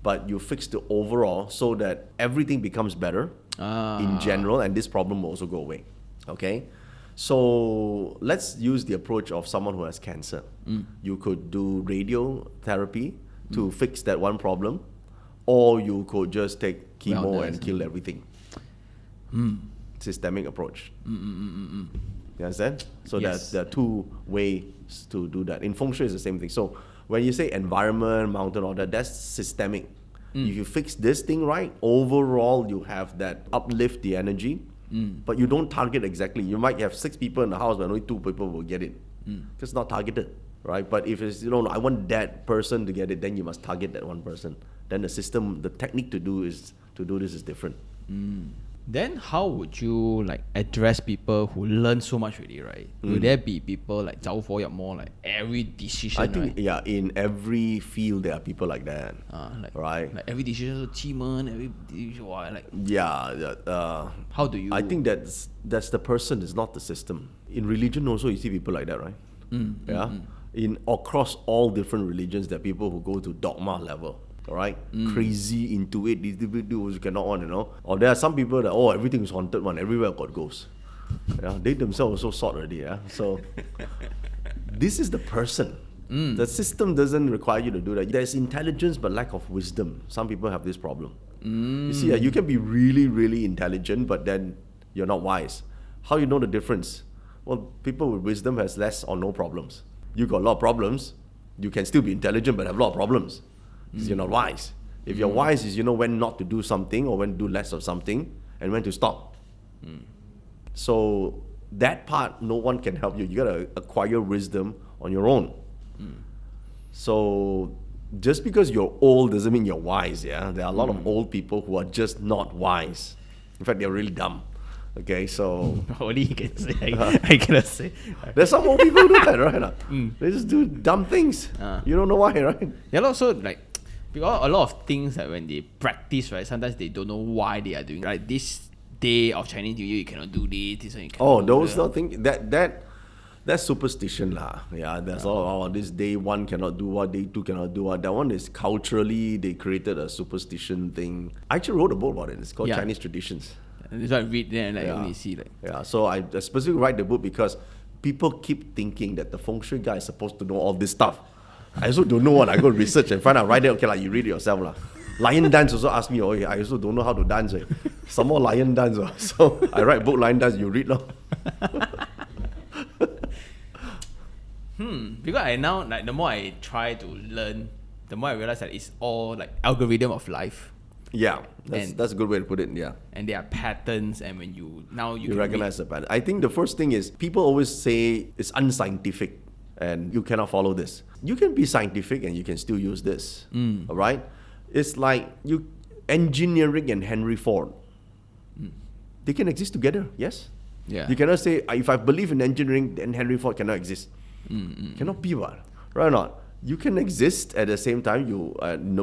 but you fix the overall so that everything becomes better in general, and this problem will also go away. Okay? So let's use the approach of someone who has cancer. You could do radiotherapy to fix that one problem, or you could just take chemo and kill everything. Systemic approach. You understand? So there are two ways to do that. In feng shui, it's the same thing. So when you say environment, mountain, all that, that's systemic. If you fix this thing right, overall you have that uplift the energy. But you don't target exactly. You might have 6 people in the house, but only 2 people will get it. Because it's not targeted, right? But if it's, I want that person to get it, then you must target that one person. Then the system, the technique to do this is different. Then how would you like address people who learn so much already, right? Will there be people like Zhao Fo Yap more like every decision? I think in every field there are people like that, right? Like every decision, every decision, how do you? I think that's the person, is not the system. In religion also, you see people like that, right? In across all different religions, there are people who go to dogma level. Right, crazy into it. These individuals you cannot want, Or there are some people that everything is haunted one. Everywhere got ghosts. They themselves are so sort already. So this is the person. The system doesn't require you to do that. There's intelligence but lack of wisdom. Some people have this problem. You see, you can be really, really intelligent, but then you're not wise. How you know the difference? Well, people with wisdom has less or no problems. You got a lot of problems. You can still be intelligent but have a lot of problems. Because you're not wise. If you're wise, is you know when not to do something or when to do less of something and when to stop. So that part, no one can help you. You gotta acquire wisdom on your own. So just because you're old doesn't mean you're wise. There are a lot of old people who are just not wise. In fact, they're really dumb. Okay, so only you can say. I cannot say. There's some old people who do that, right? They just do dumb things. You don't know why, right? Yeah, also like because a lot of things that when they practice, right, sometimes they don't know why they are doing. Like this day of Chinese New Year, you cannot do this one you cannot do those not things that's superstition lah. There's all of this day 1 cannot do what, day 2 cannot do what. That one is culturally they created a superstition thing. I actually wrote a book about it. It's called Chinese Traditions. That's why I read there and only see So I specifically write the book because people keep thinking that the feng shui guy is supposed to know all this stuff. I also don't know what. I go research and find out right there. Okay, you read it yourself. Lion dance also asked me, I also don't know how to dance. Some more lion dance. So I write book lion dance, you read. Because I now, like, the more I try to learn, the more I realize that it's all like algorithm of life. Yeah, that's a good way to put it. Yeah, and there are patterns, and when you recognize the pattern. I think the first thing is people always say it's unscientific, and you cannot follow this. You can be scientific and you can still use this. All right, it's like engineering and Henry Ford. They can exist together. Yes. Yeah. You cannot say if I believe in engineering, then Henry Ford cannot exist. Cannot be what, right or not? You can exist at the same time you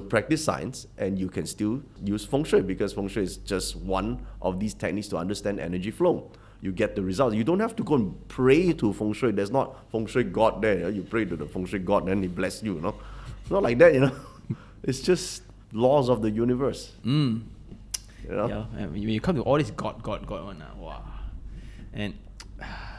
practice science and you can still use feng shui because feng shui is just one of these techniques to understand energy flow. You get the results. You don't have to go and pray to feng shui. There's not feng shui god there. You pray to the feng shui god and he bless you. It's not like that. It's just laws of the universe. Yeah, and when you come to all this God one, wow. And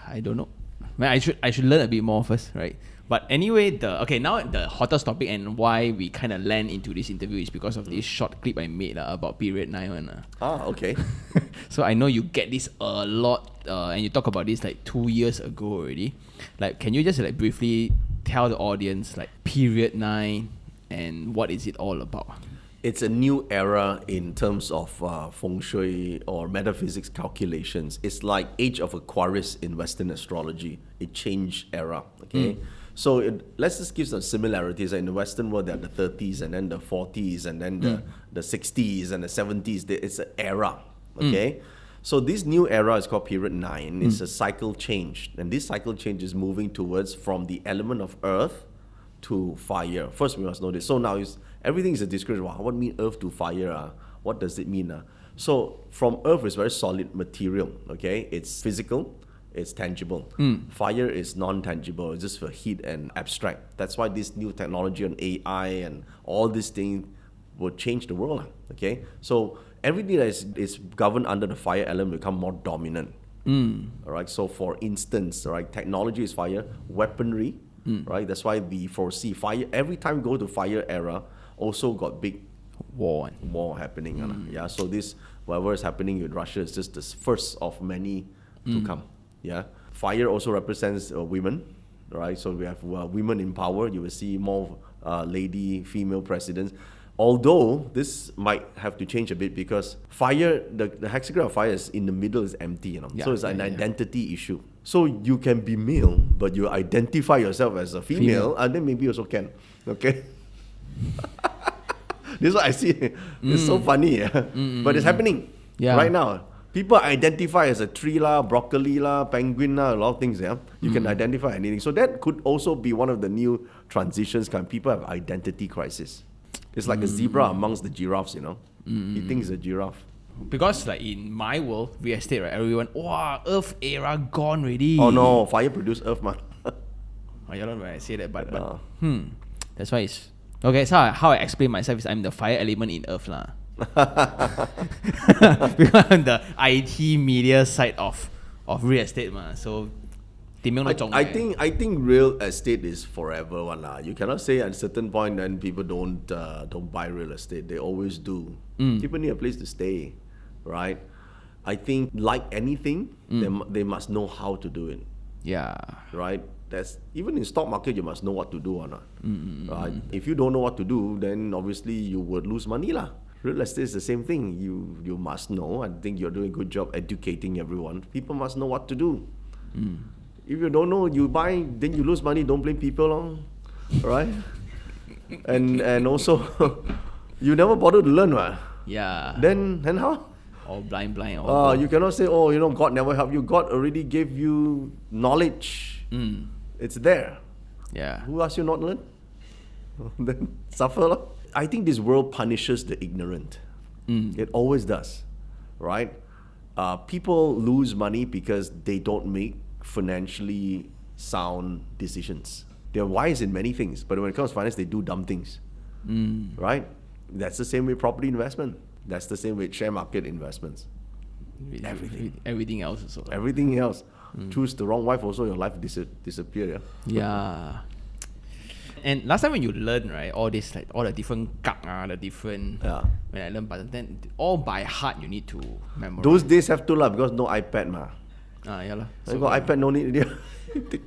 I don't know. Man, I should learn a bit more first, right? But anyway, now the hottest topic and why we kind of land into this interview is because of this short clip I made about period 9 one. Okay. So I know you get this a lot, and you talk about this like 2 years ago already. Like, can you just like briefly tell the audience like period 9 and what is it all about? It's a new era in terms of feng shui or metaphysics calculations. It's like Age of Aquarius in Western astrology. It changed era, okay? So let's just give some similarities. In the Western world, there are the 30s and then the 40s and then the 60s and the 70s. It's an era, okay? So this new era is called period 9. It's a cycle change. And this cycle change is moving towards from the element of earth to fire. First, we must know this. So now everything is a description. Wow, what mean earth to fire? What does it mean? So from earth is very solid material, okay? It's physical, it's tangible. Fire is non-tangible, it's just for heat and abstract. That's why this new technology on AI and all these things will change the world, okay? So everything that is governed under the fire element will become more dominant. All right. So for instance, right, technology is fire, weaponry, right? That's why we foresee fire. Every time we go to fire era, also got big war happening. Yeah. So this whatever is happening with Russia is just the first of many to come. Yeah. Fire also represents women, right? So we have women in power. You will see more female presidents. Although this might have to change a bit because fire, the hexagram of fire is in the middle is empty, so it's an identity issue. So you can be male, but you identify yourself as a female. And then maybe you also can, okay? This is what I see. It's so funny, but it's happening right now. People identify as a tree la, broccoli la, penguin la, a lot of things. You can identify anything. So that could also be one of the new transitions. People have identity crisis. It's like a zebra amongst the giraffes, He thinks it's a giraffe. Because like in my world, real estate, right? Everyone, wow, Earth era gone already. Oh no, fire produced Earth, man. I don't know why I say that, but that's why it's okay. So how I explain myself is I'm the fire element in Earth lah. Because I'm the IT media side of real estate, man. So I think real estate is forever one lah. You cannot say at a certain point then people don't buy real estate. They always do. People need a place to stay, right? I think like anything, they must know how to do it. Yeah. Right. That's even in stock market you must know what to do or not. Right. If you don't know what to do, then obviously you would lose money lah. Real estate is the same thing. You must know. I think you're doing a good job educating everyone. People must know what to do. If you don't know, you buy, then you lose money. Don't blame people, right? and also, you never bother to learn, right? Yeah. Then how? Or blind. You cannot say, God never helped you. God already gave you knowledge. It's there. Yeah. Who asked you not to learn? Then suffer, lah. I think this world punishes the ignorant. It always does, right? People lose money because they don't make financially sound decisions. They're wise in many things, but when it comes to finance, they do dumb things. Right? That's the same with property investment. That's the same with share market investments. Everything else also. Everything else. Choose the wrong wife also, your life disappear. Yeah. And last time when you learn, right, all this like all the different the different when I learn, but then all by heart you need to memorize. Those days have to lah because no iPad ma. Yeah lah. So got iPad no need dia.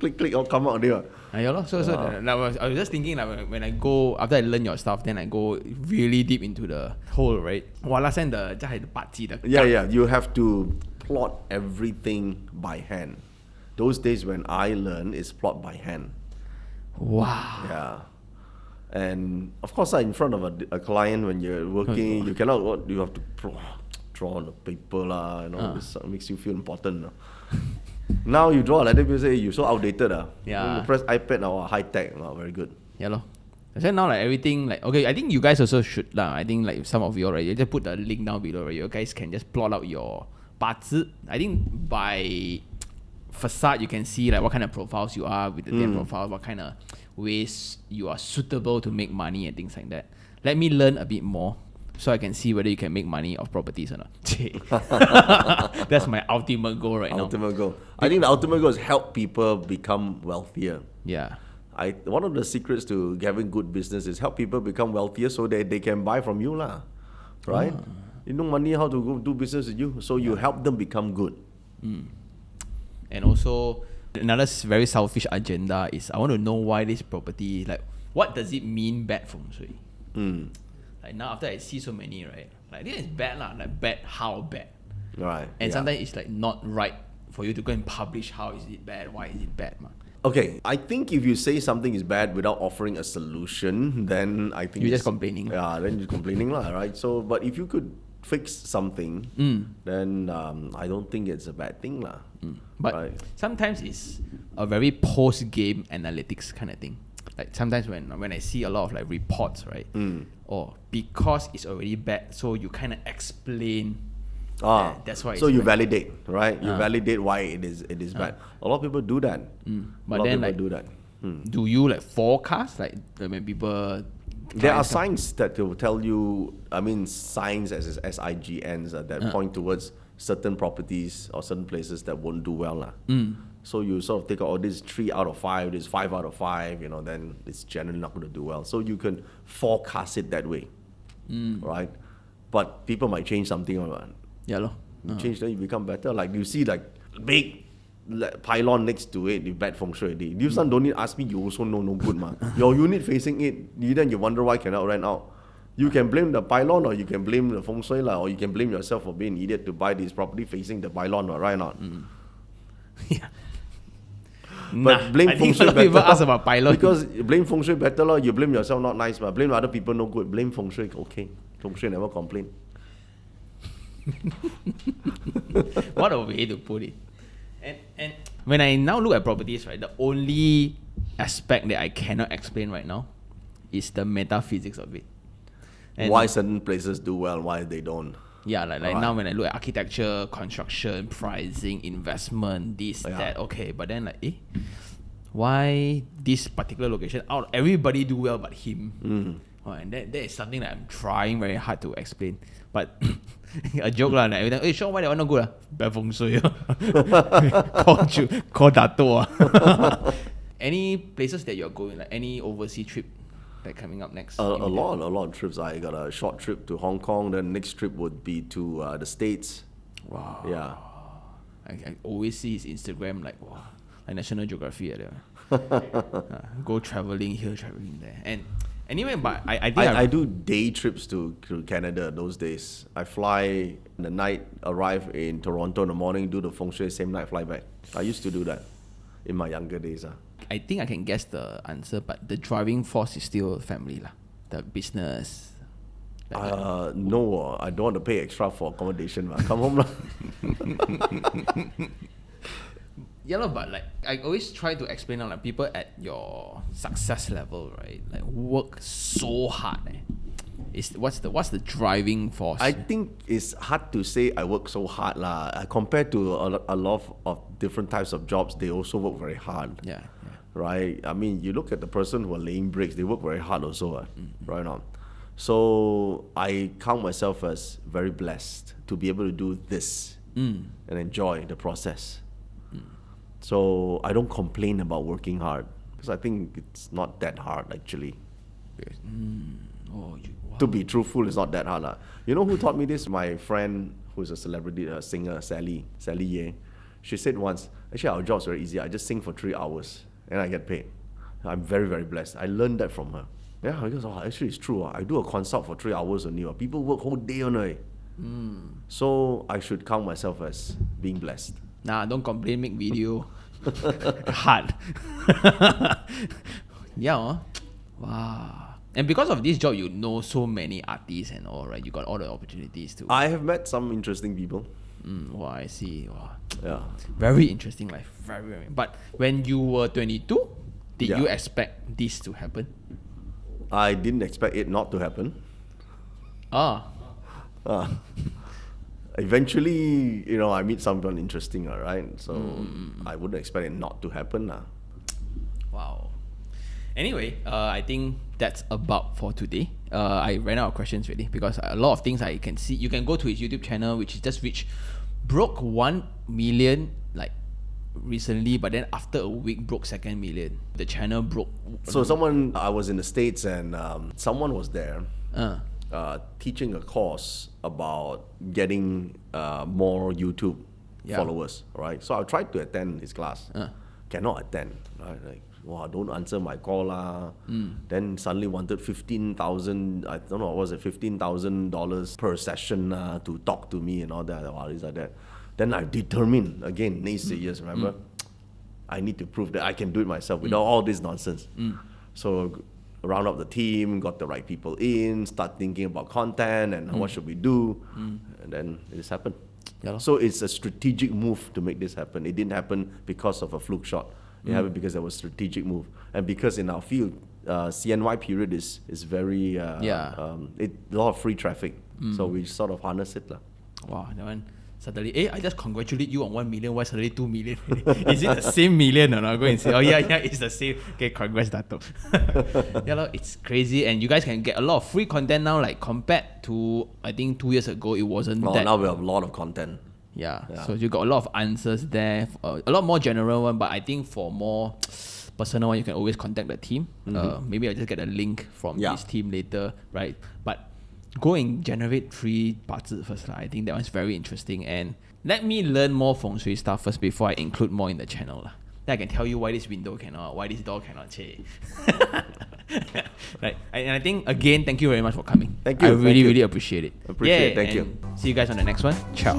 click all come out there. Yeah lah. So I was just thinking like when I go after I learn your stuff, then I go really deep into the whole, right? Last time the BaZi Yeah. You have to plot everything by hand. Those days when I learned is plot by hand. Wow. Yeah. And of course, in front of a client when you're working, you cannot. You have to draw on the paper lah. This makes you feel important. Now you draw like that, people say you're so outdated. Yeah. When you press iPad now, high tech. Very good. Yeah lor. So now like everything like okay, I think you guys also should lah. I think like some of you already just put the link down below. Right? You guys can just plot out your BaZi. I think by facade you can see like what kind of profiles you are with the damn profile, what kind of ways you are suitable to make money and things like that. Let me learn a bit more so I can see whether you can make money off properties or not. That's my ultimate goal right now. Ultimate goal. I think the ultimate goal is help people become wealthier. Yeah. one of the secrets to having good business is help people become wealthier so that they can buy from you lah, right? You know money how to go do business with you, so you help them become good. And also, another very selfish agenda is I want to know why this property, like, what does it mean bad feng shui? Like now after I see so many, right? Like this is bad lah, like bad, how bad? Right. And sometimes it's like not right for you to go and publish how is it bad, why is it bad, man. Okay, I think if you say something is bad without offering a solution, then I think You're just complaining. Yeah, then you're complaining lah, right? So, but if you could fix something, then I don't think it's a bad thing lah. But sometimes it's a very post-game analytics kind of thing. Like sometimes when I see a lot of like reports, right? Or because it's already bad, so you kind of explain. That's why. So you validate, right? You validate why it is bad. A lot of people do that. But then like, do that. Do you like forecast like when people? There are signs that will tell you. I mean, signs as SIGNs that point towards certain properties or certain places that won't do well lah. So you sort of take out, this 3 out of 5, this 5 out of 5. Then it's generally not going to do well. So you can forecast it that way, right? But people might change something or Yeah, lor. You change, then you become better. Like you see like big pylon next to it, you bad feng shui. This one don't need ask me, you also know no good ma. Your unit facing it, then you wonder why cannot rent out. You can blame the pylon or you can blame the feng shui or you can blame yourself for being an idiot to buy this property facing the pylon, right or not? Yeah. But blame feng shui better. People ask about pylon. Because blame feng shui better, you blame yourself not nice, but blame other people no good. Blame feng shui okay. Feng shui never complain. What a way to put it. And when I now look at properties, right, the only aspect that I cannot explain right now is the metaphysics of it. And why certain places do well, why they don't. Yeah, like now when I look at architecture, construction, pricing, investment, this, that, okay. But then like, why this particular location, everybody do well but him? And that is something that I'm trying very hard to explain. But a joke lah, like every time, hey, Sean, why that one not good? Bad feng shui. Call Dato. Any places that you're going, like any overseas trip like coming up next? A lot of trips. I got a short trip to Hong Kong. Then next trip would be to the States. Wow. Yeah. I always see his Instagram like, wow, like National Geography. Go traveling here, traveling there. And anyway, but I think I do day trips to Canada those days. I fly in the night, arrive in Toronto in the morning, do the feng shui, same night, fly back. I used to do that in my younger days. I think I can guess the answer, but the driving force is still family lah. The business. No, I don't want to pay extra for accommodation. Come home lah. Yeah, but like I always try to explain like people at your success level, right? Like work so hard. What's the driving force? I think it's hard to say I work so hard lah. Compared to a lot of different types of jobs, they also work very hard. Yeah. Right. I mean, you look at the person who are laying bricks; they work very hard also. Right on. So I count myself as very blessed to be able to do this and enjoy the process. So I don't complain about working hard because I think it's not that hard actually. To be truthful, it's not that hard lah. You know who taught me this? My friend who's a celebrity singer, Sally Ye. She said once, actually our job's very easy. I just sing for 3 hours and I get paid. I'm very, very blessed. I learned that from her. Yeah, because actually it's true. I do a consult for 3 hours only. People work whole day on it. So I should count myself as being blessed. Nah, don't complain, make video. Hard. Yeah. Wow. And because of this job, you know so many artists and all, right? You got all the opportunities to. I have met some interesting people. Wow, I see. Wow. Yeah. Very interesting life. Very, very. But when you were 22, did you expect this to happen? I didn't expect it not to happen. Eventually, I meet someone interesting, right? So I wouldn't expect it not to happen. Wow. Anyway, I think that's about for today. I ran out of questions already because a lot of things I can see. You can go to his YouTube channel, which just broke 1 million like recently, but then after a week broke 2nd million. The channel broke. So I was in the States, and someone was there teaching a course about getting more YouTube followers, right? So I tried to attend his class. Cannot attend, right? Like, wow, don't answer my call lah. Then suddenly wanted 15,000, I don't know, what was it, $15,000 per session to talk to me and all that, all this like that. Then I determined, again, naysayers, remember? I need to prove that I can do it myself without all this nonsense. So round up the team, got the right people in, start thinking about content and what should we do, and then it just happened. So it's a strategic move to make this happen. It didn't happen because of a fluke shot. It happened because there was a strategic move. And because in our field, CNY period is very, a lot of free traffic. So we sort of harness it. Wow, that one. Suddenly, I just congratulate you on 1 million. Why suddenly 2 million? Is it the same million or not? Go and say, oh yeah, it's the same. Okay, congrats, Dato. It's crazy, and you guys can get a lot of free content now. Like compared to, I think 2 years ago, it wasn't that. Now we have a lot of content. Yeah. So you got a lot of answers there, a lot more general one. But I think for more personal one, you can always contact the team. Maybe I'll just get a link from this team later, right? But go and generate 3 parts first. I think that one's very interesting. And let me learn more feng shui stuff first before I include more in the channel. Then I can tell you why this window cannot, why this door cannot change. Right. And I think, again, thank you very much for coming. Thank you. I really appreciate it. Appreciate it. Thank you. See you guys on the next one. Ciao.